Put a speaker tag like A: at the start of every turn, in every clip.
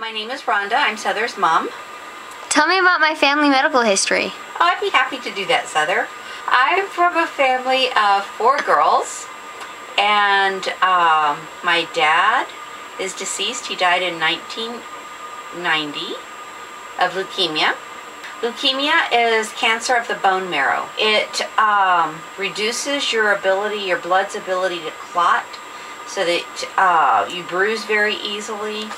A: My name is Rhonda. I'm Souther's mom.
B: Tell me about my family medical history.
A: Oh, I'd be happy to do that, Souther. I'm from a family of 4 girls, and my dad is deceased. He died in 1990 of leukemia. Leukemia is cancer of the bone marrow. It reduces your blood's ability to clot, so that you bruise very easily.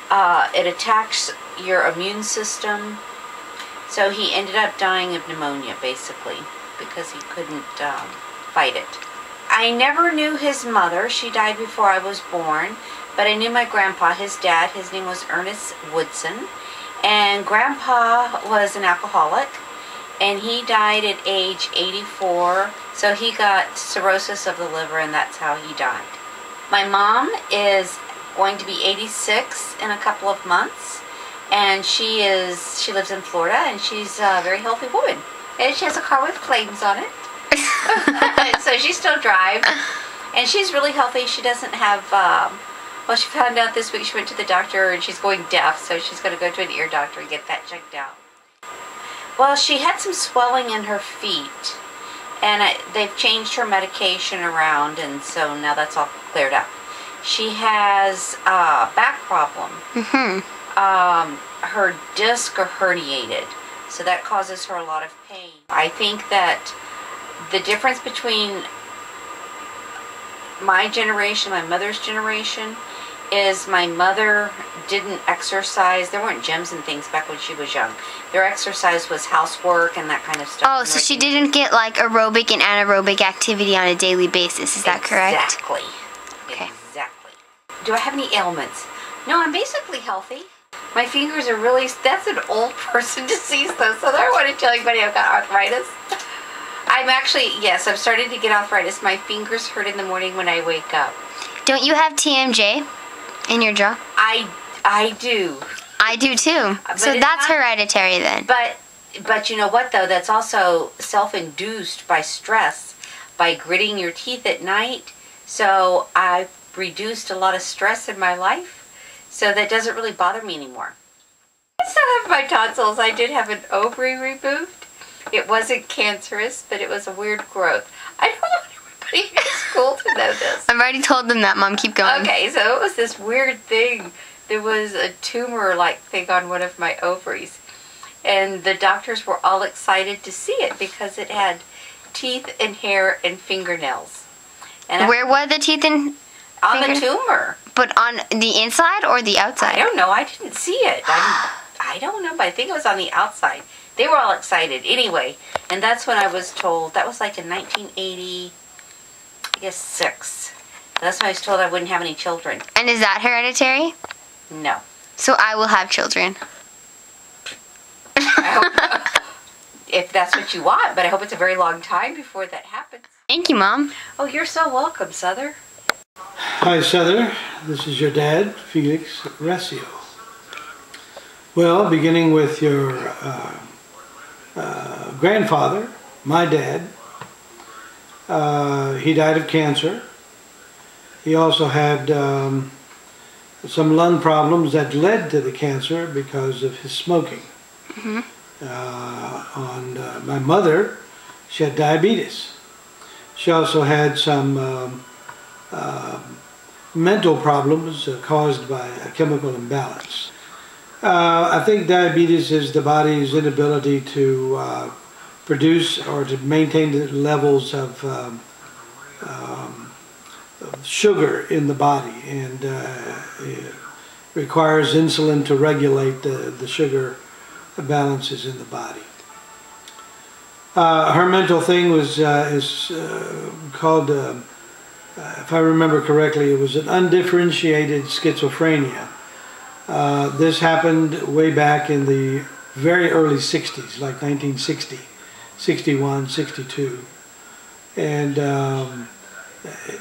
A: It attacks your immune system. So he ended up dying of pneumonia, basically, because he couldn't fight it. I never knew his mother. She died before I was born, but I knew my grandpa, his dad. His name was Ernest Woodson, and Grandpa was an alcoholic, and he died at age 84, so he got cirrhosis of the liver, and that's how he died. My mom is going to be 86 in a couple of months, and she lives in Florida, and she's a very healthy woman, and she has a car with flames on it. So she still drives, and she's really healthy. She doesn't have well, she found out this week she went to the doctor and she's going deaf, so she's going to go to an ear doctor and get that checked out. Well, she had some swelling in her feet, and they've changed her medication around, and so now that's all cleared up. She has a back problem. Her discs are herniated, so that causes her a lot of pain. I think that the difference between my generation, my mother's generation, is my mother didn't exercise. There weren't gyms and things back when she was young. Their exercise was housework and that kind of stuff.
B: Oh, so she didn't get like aerobic and anaerobic activity on a daily basis. Is that correct?
A: Exactly.
B: Okay.
A: Exactly. Do I have any ailments? No, I'm basically healthy. My fingers are really, that's an old person disease though, so I don't want to tell anybody I've got arthritis. I'm actually, yes, I'm starting to get arthritis. My fingers hurt in the morning when I wake up.
B: Don't you have TMJ in your jaw?
A: I do.
B: I do too. So that's hereditary then.
A: But you know what though? That's also self-induced by stress, by gritting your teeth at night. So I've reduced a lot of stress in my life, so that doesn't really bother me anymore. I still have my tonsils. I did have an ovary removed. It wasn't cancerous, but it was a weird growth. I don't want everybody in school to know this.
B: I've already told them that, Mom. Keep going.
A: Okay, so it was this weird thing. There was a tumor-like thing on one of my ovaries. And the doctors were all excited to see it because it had teeth and hair and fingernails. And
B: where were the teeth and
A: on the tumor.
B: But on the inside or the outside?
A: I don't know. I didn't see it. I don't know, but I think it was on the outside. They were all excited. Anyway, and that's when I was told, that was like in 1980, I guess 6. That's when I was told I wouldn't have any children.
B: And is that hereditary?
A: No.
B: So I will have children.
A: I hope, if that's what you want, but I hope it's a very long time before that happens.
B: Thank you, Mom.
A: Oh, you're so welcome, Souther.
C: Hi, Souther. This is your dad, Felix Recio. Well, beginning with your grandfather, my dad, he died of cancer. He also had some lung problems that led to the cancer because of his smoking. My mother, she had diabetes. She also had some mental problems caused by a chemical imbalance. I think diabetes is the body's inability to produce or to maintain the levels of sugar in the body, and it requires insulin to regulate the sugar balances in the body. Her mental thing was is called, if I remember correctly, it was an undifferentiated schizophrenia. This happened way back in the very early 60s, like 1960, 61, 62. And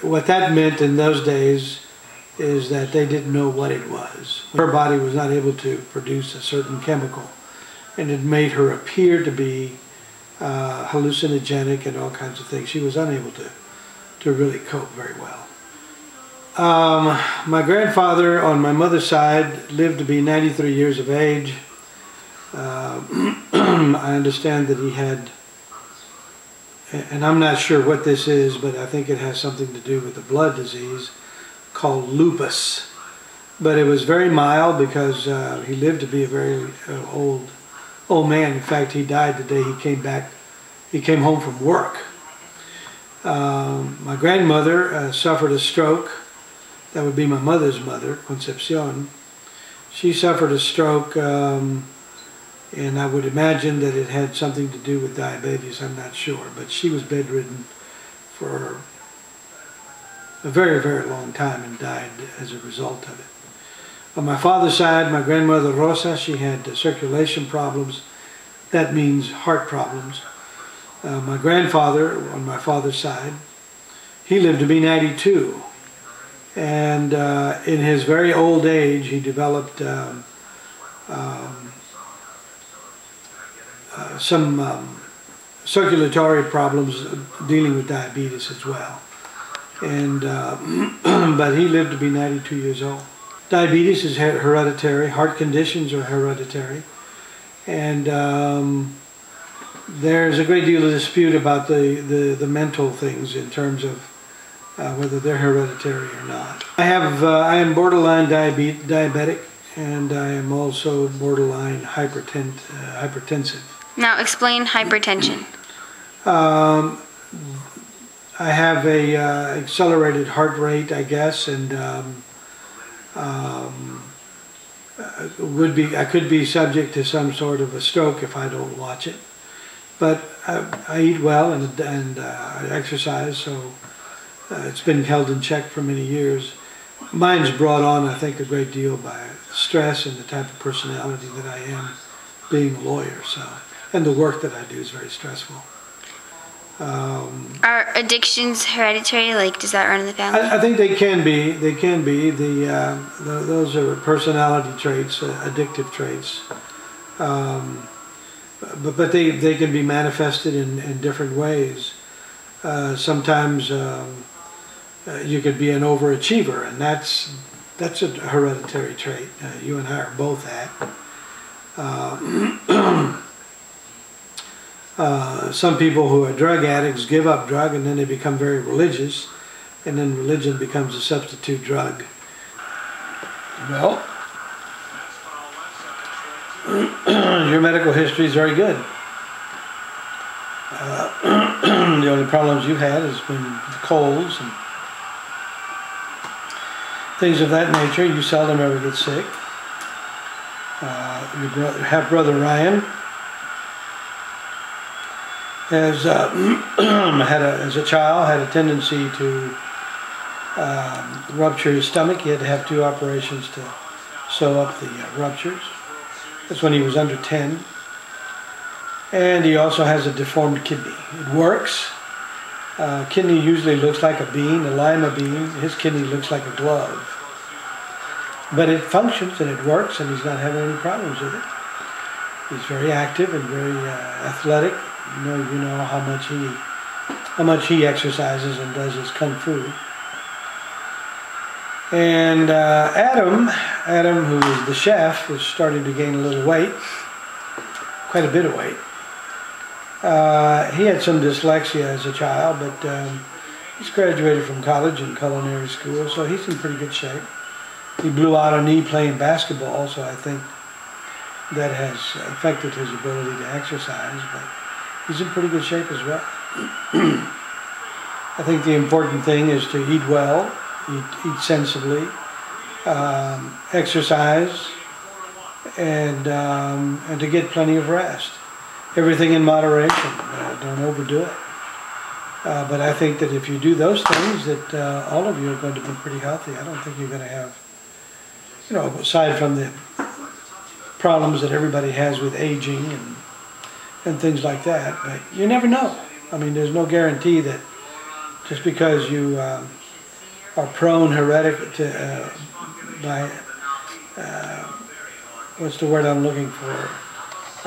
C: what that meant in those days is that they didn't know what it was. Her body was not able to produce a certain chemical, and it made her appear to be hallucinogenic and all kinds of things. She was unable to really cope very well. My grandfather on my mother's side lived to be 93 years of age. I understand that he had, and I'm not sure what this is, but I think it has something to do with a blood disease called lupus. But it was very mild because he lived to be a very old man. In fact, he died the day he came home from work. My grandmother suffered a stroke. That would be my mother's mother, Concepcion. She suffered a stroke, and I would imagine that it had something to do with diabetes. I'm not sure, but she was bedridden for a very, very long time and died as a result of it. On my father's side, my grandmother Rosa, she had circulation problems. That means heart problems. My grandfather, on my father's side, he lived to be 92. And in his very old age, he developed some circulatory problems dealing with diabetes as well. And but he lived to be 92 years old. Diabetes is hereditary. Heart conditions are hereditary. And there's a great deal of dispute about the mental things in terms of whether they're hereditary or not. I am borderline diabetic, and I am also borderline hypertensive.
B: Now explain hypertension.
C: I have a accelerated heart rate, I guess, and I could be subject to some sort of a stroke if I don't watch it. But I eat well and I exercise, so it's been held in check for many years. Mine's brought on, I think, a great deal by stress and the type of personality that I am, being a lawyer. And the work that I do is very stressful.
B: Are addictions hereditary? Like, does that run in the family?
C: I think they can be. They can be. Those are personality traits, addictive traits. But they can be manifested in different ways. Sometimes you could be an overachiever, and that's a hereditary trait. You and I are both that. Some people who are drug addicts give up drug and then they become very religious, and then religion becomes a substitute drug. Well, your medical history is very good. The only problems you've had has been colds and things of that nature. You seldom ever get sick. Your half-brother Ryan has, as a child, had a tendency to rupture his stomach. He had to have 2 operations to sew up the ruptures. That's when he was under 10. And he also has a deformed kidney. It works. Kidney usually looks like a bean, a lima bean. His kidney looks like a glove. But it functions and it works, and he's not having any problems with it. He's very active and very athletic. You know how much he exercises and does his kung fu. And Adam, who is the chef, is starting to gain a little weight, quite a bit of weight. He had some dyslexia as a child, but he's graduated from college and culinary school, so he's in pretty good shape. He blew out a knee playing basketball, so I think that has affected his ability to exercise, but he's in pretty good shape as well. I think the important thing is to eat well, eat sensibly, exercise, and to get plenty of rest. Everything in moderation. Don't overdo it. But I think that if you do those things, that all of you are going to be pretty healthy. I don't think you're going to have, aside from the problems that everybody has with aging and things like that, but you never know. I mean, there's no guarantee that just because you are prone what's the word I'm looking for?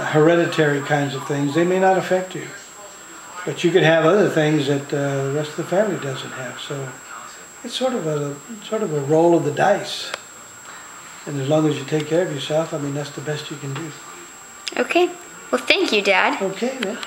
C: Hereditary kinds of things, they may not affect you. But you could have other things that the rest of the family doesn't have. So it's sort of a roll of the dice. And as long as you take care of yourself, I mean, that's the best you can do.
B: Okay. Well, thank you, Dad.
C: Okay, man.